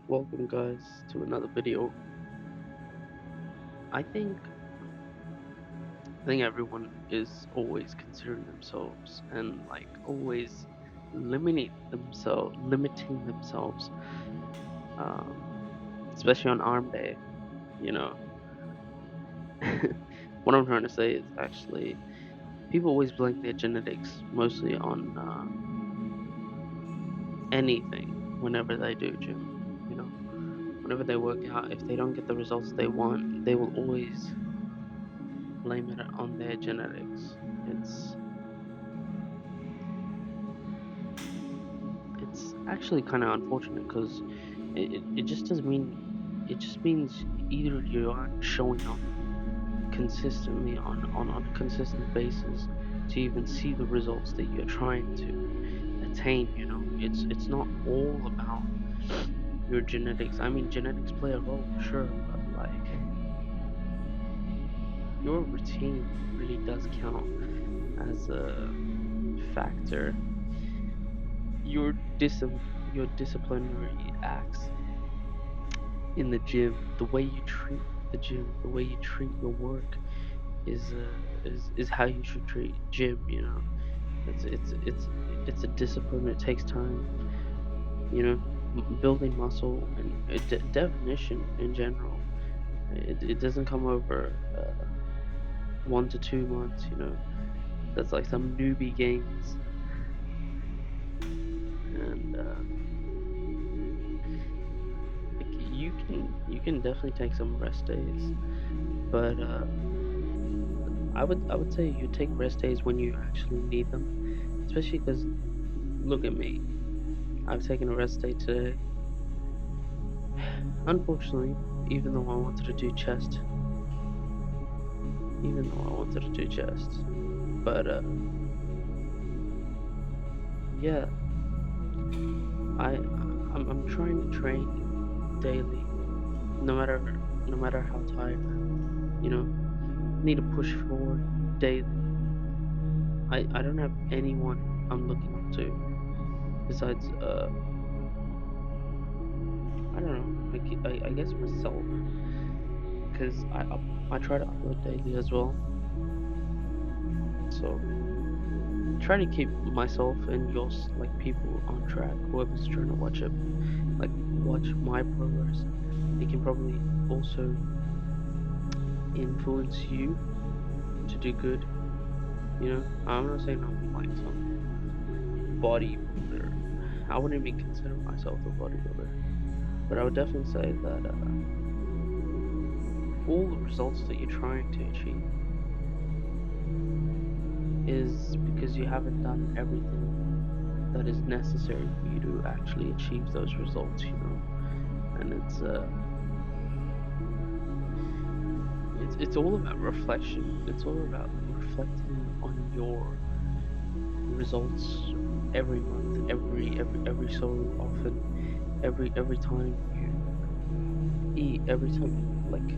welcome guys to another video. I think I think everyone is always considering themselves and like always limiting themselves, um, especially on arm day. You know, what I'm trying to say is actually people always blame their genetics mostly on anything whenever they do gym. You know, whenever they work out, if they don't get the results they want, they will always blame it on their genetics. It's it's actually kind of unfortunate because it just doesn't mean it just means either you aren't showing up consistently on a consistent basis to even see the results that you're trying to attain. It's not all about your genetics. I mean, genetics play a role, sure, but like your routine really does count as a factor. Your disciplinary acts in the gym, the way you treat the gym, the way you treat your work is how you should treat gym. It's a discipline. It takes time. Building muscle and definition in general. It doesn't come over 1 to 2 months. That's like some newbie gains, and like you can definitely take some rest days, but I would say you take rest days when you actually need them, especially because look at me. I've taken a rest day today. Unfortunately, even though I wanted to do chest, even though I wanted to do chest, but yeah, I'm trying to train daily, no matter how tired I am. Need to push forward daily. I don't have anyone I'm looking up to besides I don't know. I guess myself, because I try to upload daily as well. So try to keep myself and yours like people on track. Whoever's trying to watch my progress, they can probably also influence you to do good. I'm not saying I'm like some bodybuilder. I wouldn't even consider myself a bodybuilder, but I would definitely say that all the results that you're trying to achieve is because you haven't done everything that is necessary for you to actually achieve those results. And it's all about reflection. It's all about reflecting on your results every month, every so often, every time you eat, every time like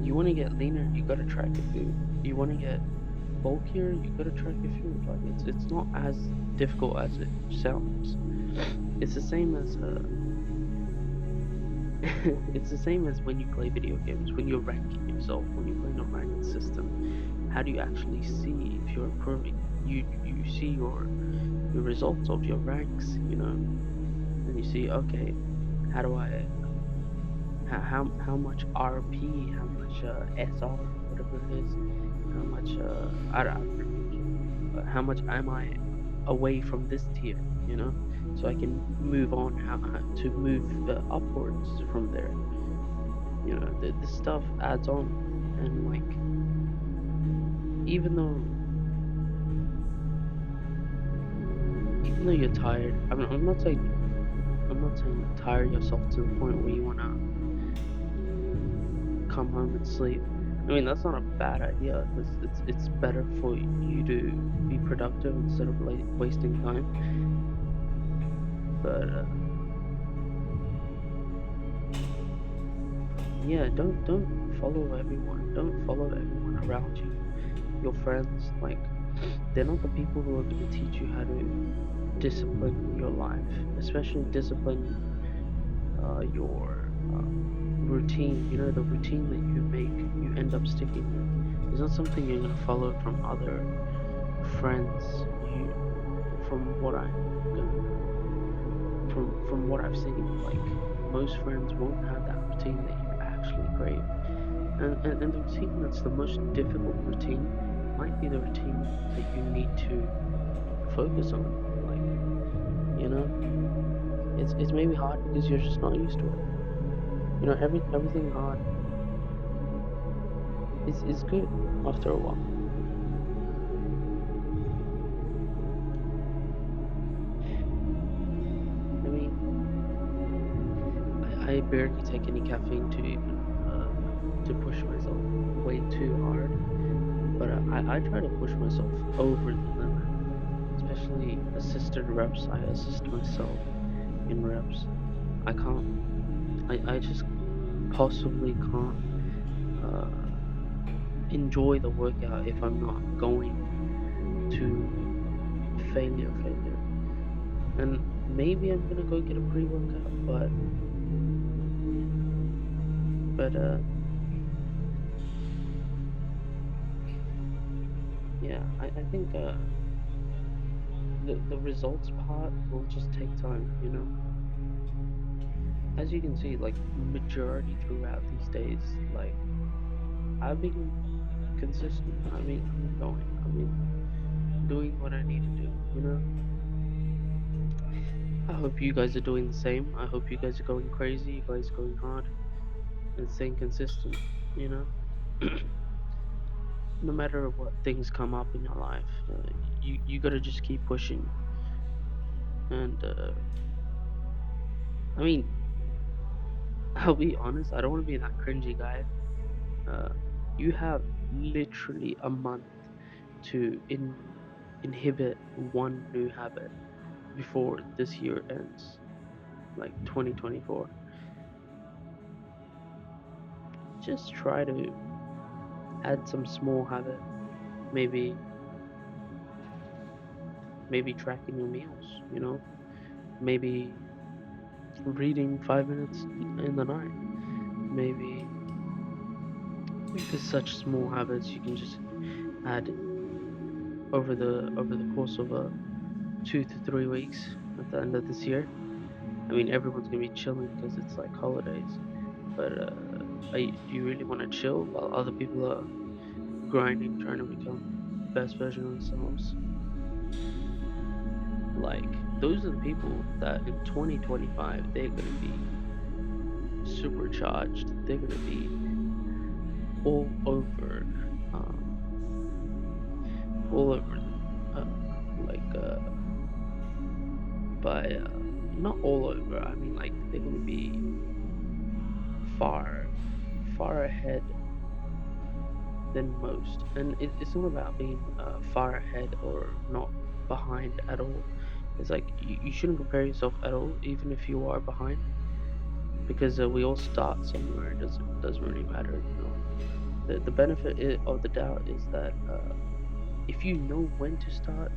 you want to get leaner, you gotta track your food. You want to get bulkier, you gotta track your food. Like it's not as difficult as it sounds. It's the same as it's the same as when you play video games, when you're ranking yourself, when you're playing a ranked system. How do you actually see if you're improving? You see your results of your ranks, and you see, okay, how do I how much RP, how much SR, whatever it is, how much I don't remember, how much am I away from this tier, so I can move on how to move upwards from there. This stuff adds on, and like even though even though you're tired, I'm not saying tire yourself to the point where you wanna come home and sleep. I mean, that's not a bad idea because it's better for you to be productive instead of like wasting time. But yeah, don't follow everyone. Don't follow everyone around you. Your friends, like they're not the people who are going to teach you how to discipline your life, especially discipline your routine. You know, the routine that you make, you end up sticking with. It's not something you're gonna follow from other friends. From what I'm gonna, from what I've seen, like most friends won't have that routine that you actually crave. And the routine that's the most difficult routine might be the routine that you need to focus on. Like, you know, it's maybe hard because you're just not used to it. You know, everything hard is good after a while. I mean, I barely take any caffeine to even to push myself way too hard, but I try to push myself over the limit, especially assisted reps. I assist myself in reps. I can't. I just possibly can't uh, enjoy the workout if I'm not going to failure. And maybe I'm gonna go get a pre-workout, but yeah, I think the results part will just take time, you know. As you can see, like majority throughout these days, like I've been consistent. I've been going. I've been doing what I need to do, you know. I hope you guys are doing the same. I hope you guys are going crazy, you guys are going hard and staying consistent, you know. No matter what things come up in your life, you gotta just keep pushing. And I mean, I'll be honest, I don't want to be that cringy guy. Uh, you have literally a month to inhibit one new habit before this year ends, like 2024. Just try to add some small habit, maybe maybe tracking your meals, you know, maybe reading 5 minutes in the night, maybe there's such small habits you can just add over the course of 2 to 3 weeks at the end of this year. I mean, everyone's gonna be chilling because it's like holidays, but do you really want to chill while other people are grinding, trying to become the best version of themselves? Like, those are the people that in 2025 they're gonna be supercharged. They're gonna be all over, um, all over, like by not all over. I mean, like they're gonna be far, far ahead than most. And it's not about being far ahead or not behind at all. It's like you shouldn't compare yourself at all, even if you are behind, because we all start somewhere. It doesn't really matter, you know. The benefit of the doubt is that if you know when to start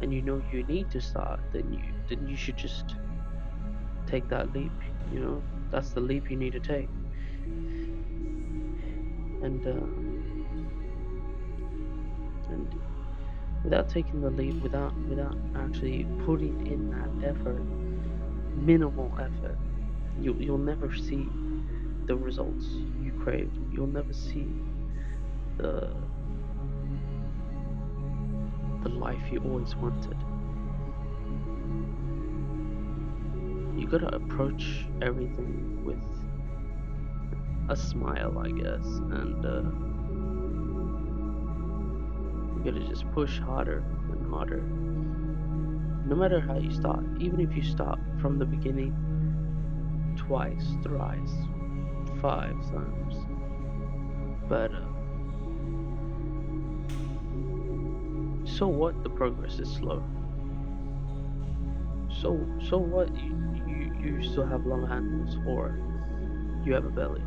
and you know you need to start, then you should just take that leap. You know, that's the leap you need to take. And and without taking the leap, without actually putting in that effort, minimal effort, you'll never see the results you craved. You'll never see the the life you always wanted. You gotta approach everything with a smile, I guess, and you gotta just push harder and harder. No matter how you start, even if you start from the beginning twice, thrice, 5 times, but so what? The progress is slow. So what? You still have long handles or you have a belly.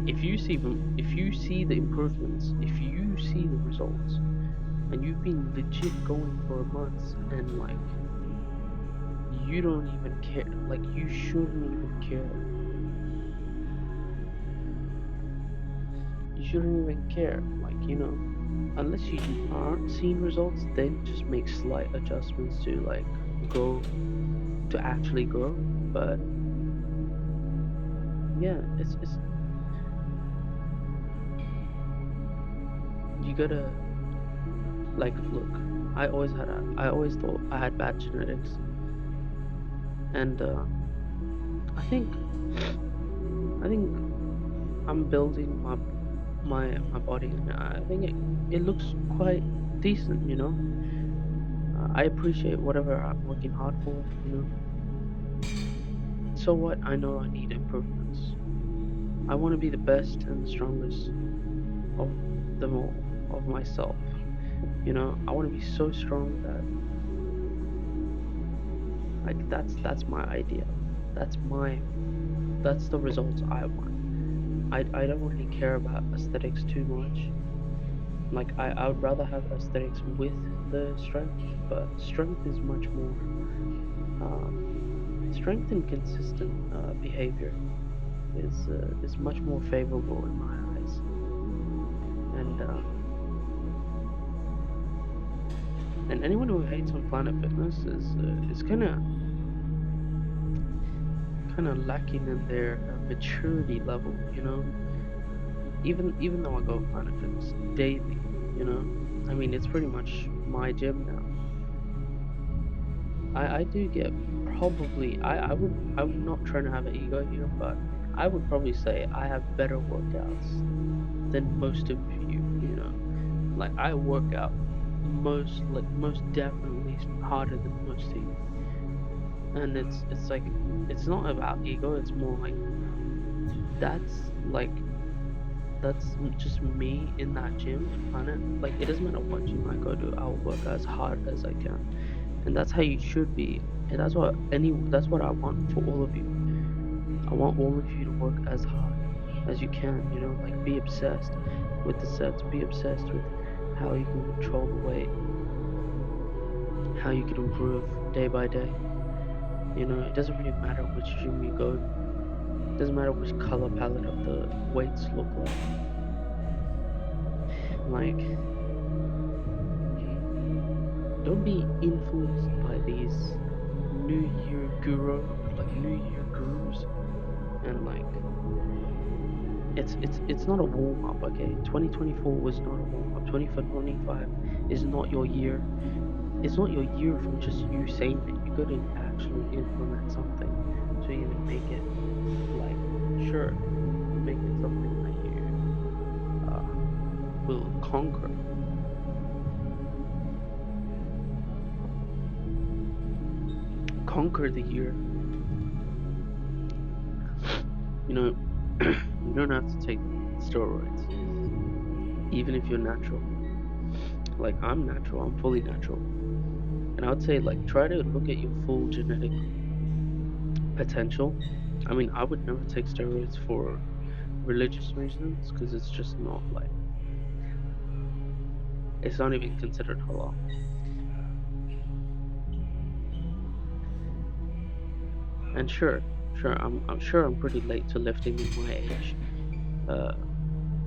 If you see the improvements, if you see the results, and you've been legit going for months, and like you don't even care. Like, you shouldn't even care. You shouldn't even care. Like, unless you aren't seeing results, then just make slight adjustments to like grow to actually grow. But yeah, it's you gotta like look. I always thought I had bad genetics, and I think I think I'm building my body, and I think it looks quite decent. I appreciate whatever I'm working hard for. So what? I know I need improvements. I want to be the best and the strongest of them all, of myself. I want to be so strong that like that's my ideal. That's my that's the results I want. I don't really care about aesthetics too much. Like I would rather have aesthetics with the strength, but strength is much more um, strength and consistent behavior is much more favorable in my eyes. And anyone who hates on Planet Fitness is kind of lacking in their maturity level. Even though I go Planet Fitness daily, I mean it's pretty much my gym now. I do get probably I'm not trying to have an ego here, but I would probably say I have better workouts than most of you. Like I work out most definitely harder than most of you, and it's like it's not about ego. It's more like that's like just me in that gym in Planet. Like it doesn't matter what gym I go to, I'll work as hard as I can, and that's how you should be. And that's what I want for all of you. I want all of you to work as hard as you can. Like be obsessed with the sets, be obsessed with how you can control the weight, how you can improve day by day. It doesn't really matter which gym you go to. It doesn't matter which color palette of the weights look like. Like, don't be influenced by these New Year gurus, and like, it's not a warm up, okay? 2024 was not a warm up. 2025 is not your year. It's not your year from just you saying it. You got to actually implement something to even make it like, sure, make it something that you uh, will conquer the year. You know, you don't have to take steroids, even if you're natural. Like I'm natural, I'm fully natural, and I would say like try to look at your full genetic potential. I mean, I would never take steroids for religious reasons because it's just not like it's not even considered halal. And sure, I'm sure I'm pretty late to lifting in my age uh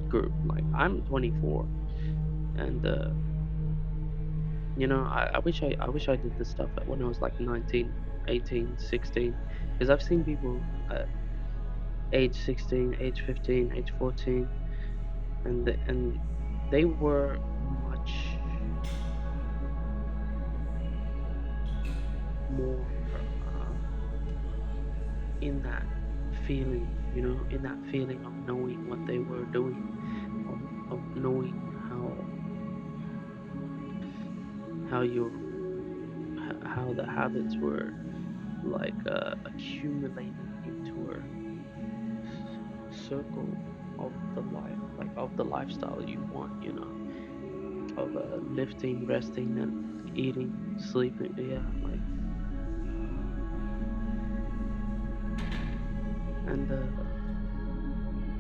group. Like I'm 24, and I wish I did this stuff when I was like 19, 18, 16, because I've seen people at age 16, age 15, age 14, and they were much more in that feeling, in that feeling of knowing what they were doing, of knowing how your how the habits were like accumulating into a circle of the life, like of the lifestyle you want, of lifting, resting, and eating, sleeping. Yeah, like, and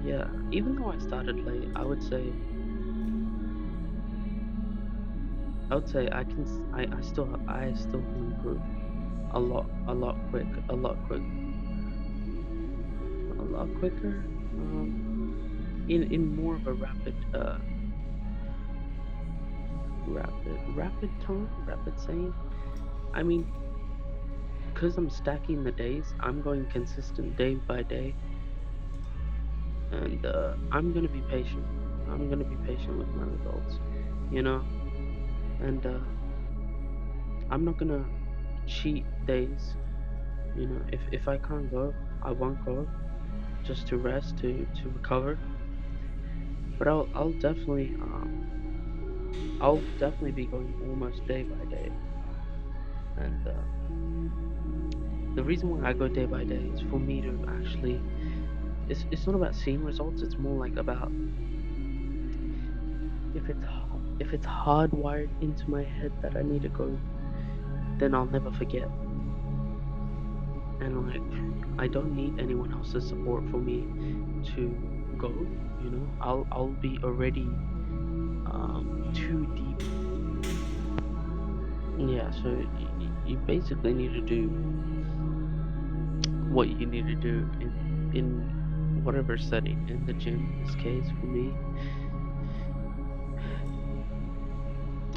yeah, even though I started late, I would say I still can improve a lot quicker. In more of a rapid time, rapid saying. I mean, because I'm stacking the days, I'm going consistent day by day, and I'm gonna be patient. I'm gonna be patient with my results, you know, and I'm not gonna cheat days. If I can't go, I won't go just to rest, to recover. But I'll definitely be going almost day by day. And the reason why I go day by day is for me to actually. It's not about seeing results. It's more like about if it's hardwired into my head that I need to go, then I'll never forget. And like I don't need anyone else's support for me to go. I'll be already too deep. Yeah, so you basically need to do what you need to do in whatever setting. In the gym, in this case, for me,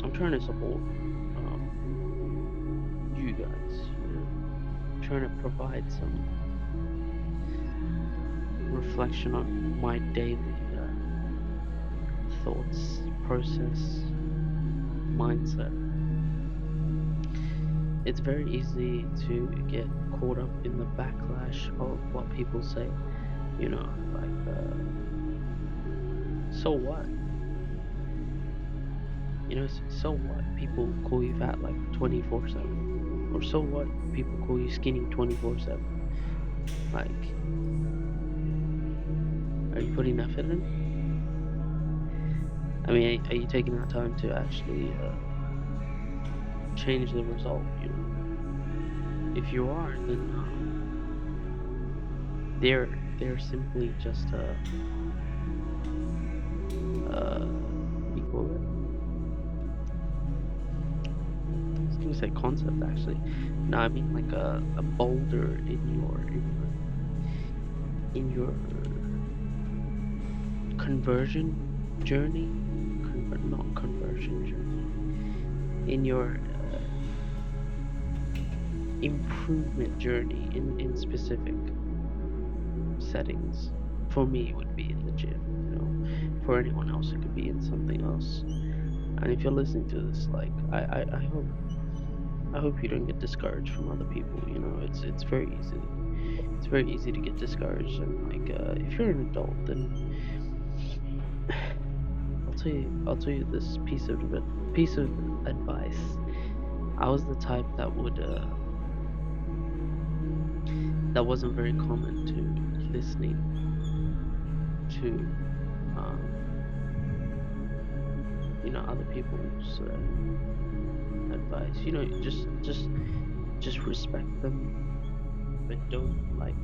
I'm trying to support um, you guys. Trying to provide some reflection on my daily thoughts, process, mindset. It's very easy to get caught up in the backlash of what people say. Like, so what? So what? People call you fat like 24/7. Or so what? People call you skinny 24/7. Like, are you putting effort in? I mean, are you taking that time to actually change the result? If you are, then they're simply just what do you call it? I was gonna say concept actually. No, I mean like a boulder in your conversion journey, not conversion journey, in your improvement journey in specific settings. For me, it would be in the gym. For anyone else, it could be in something else. And if you're listening to this, like I hope you don't get discouraged from other people. It's very easy. It's very easy to get discouraged, and like if you're an adult, then I'll tell you this piece of advice. I was the type that wasn't very common to listening to um, other people's advice. Just respect them, but don't like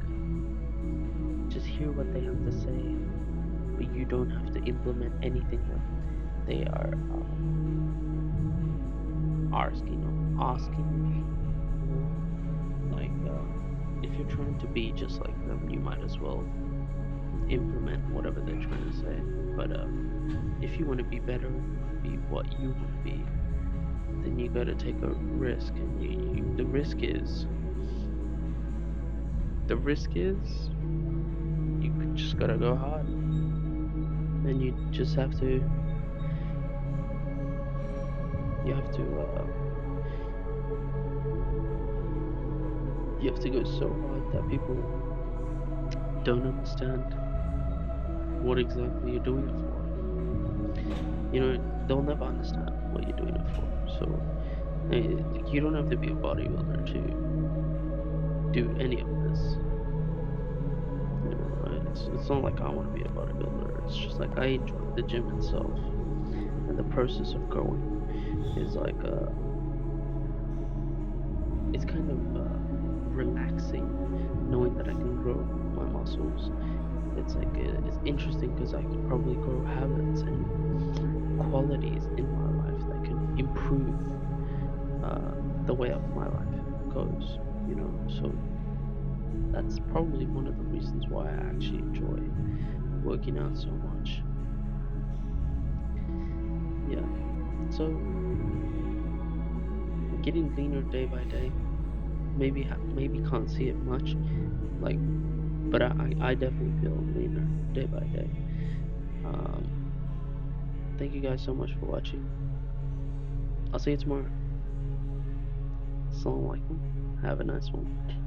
just hear what they have to say, but you don't have to implement anything that they are asking like if you're trying to be just like them, you might as well implement whatever they're trying to say. But if you want to be better and you want to be what you want to be, then you got to take a risk. And the risk is you just gotta go hard, and you have to go so hard that people don't understand what exactly you're doing it for. They'll never understand what you're doing it for. So you don't have to be a bodybuilder to do any of this. It's not like I want to be a bodybuilder. It's just like I enjoy the gym itself, and the process of growing is like it's kind of relaxing, knowing that I can grow my muscles. It's like it's interesting because I could probably grow habits and qualities in my life that can improve the way of my life goes. So that's probably one of the reasons why I actually enjoy working out so much. Yeah. So getting leaner day by day. Maybe can't see it much, like, but I definitely feel leaner day by day. Um, Thank you guys so much for watching. I'll see you tomorrow. Assalamu alaikum. Have a nice one.